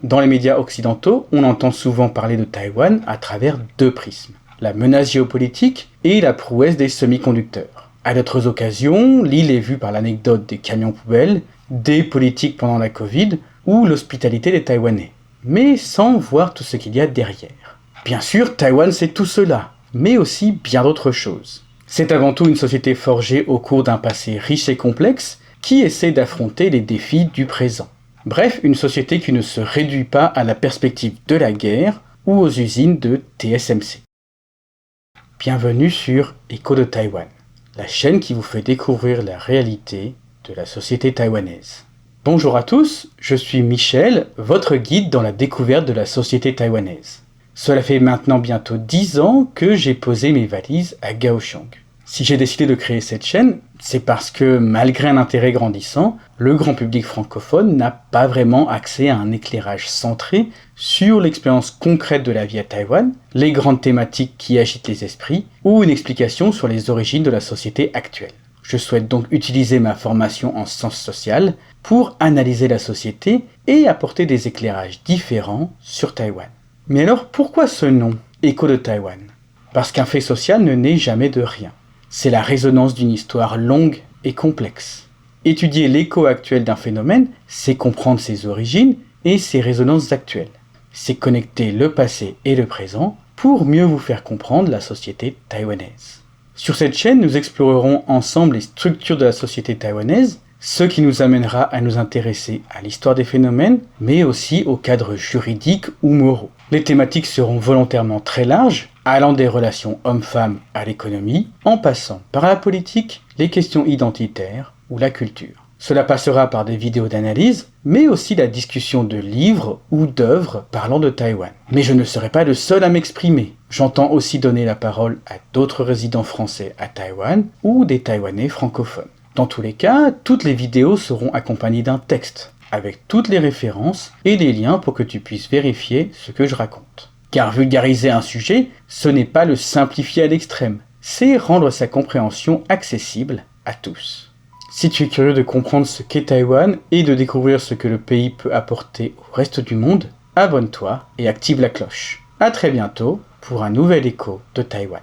Dans les médias occidentaux, on entend souvent parler de Taïwan à travers deux prismes, la menace géopolitique et la prouesse des semi-conducteurs. À d'autres occasions, l'île est vue par l'anecdote des camions poubelles, des politiques pendant la Covid ou l'hospitalité des Taïwanais, mais sans voir tout ce qu'il y a derrière. Bien sûr, Taïwan c'est tout cela, mais aussi bien d'autres choses. C'est avant tout une société forgée au cours d'un passé riche et complexe qui essaie d'affronter les défis du présent. Bref, une société qui ne se réduit pas à la perspective de la guerre ou aux usines de TSMC. Bienvenue sur Écho de Taïwan, la chaîne qui vous fait découvrir la réalité de la société taïwanaise. Bonjour à tous, je suis Michel, votre guide dans la découverte de la société taïwanaise. Cela fait maintenant bientôt 10 ans que j'ai posé mes valises à Kaohsiung. Si j'ai décidé de créer cette chaîne, c'est parce que, malgré un intérêt grandissant, le grand public francophone n'a pas vraiment accès à un éclairage centré sur l'expérience concrète de la vie à Taïwan, les grandes thématiques qui agitent les esprits, ou une explication sur les origines de la société actuelle. Je souhaite donc utiliser ma formation en sciences sociales pour analyser la société et apporter des éclairages différents sur Taïwan. Mais alors, pourquoi ce nom, Écho de Taïwan ? Parce qu'un fait social ne naît jamais de rien. C'est la résonance d'une histoire longue et complexe. Étudier l'écho actuel d'un phénomène, c'est comprendre ses origines et ses résonances actuelles. C'est connecter le passé et le présent pour mieux vous faire comprendre la société taïwanaise. Sur cette chaîne, nous explorerons ensemble les structures de la société taïwanaise, ce qui nous amènera à nous intéresser à l'histoire des phénomènes, mais aussi aux cadres juridiques ou moraux. Les thématiques seront volontairement très larges, allant des relations hommes-femmes à l'économie, en passant par la politique, les questions identitaires ou la culture. Cela passera par des vidéos d'analyse, mais aussi la discussion de livres ou d'œuvres parlant de Taïwan. Mais je ne serai pas le seul à m'exprimer. J'entends aussi donner la parole à d'autres résidents français à Taïwan ou des Taïwanais francophones. Dans tous les cas, toutes les vidéos seront accompagnées d'un texte, avec toutes les références et les liens pour que tu puisses vérifier ce que je raconte. Car vulgariser un sujet, ce n'est pas le simplifier à l'extrême, c'est rendre sa compréhension accessible à tous. Si tu es curieux de comprendre ce qu'est Taïwan et de découvrir ce que le pays peut apporter au reste du monde, abonne-toi et active la cloche. À très bientôt pour un nouvel écho de Taïwan.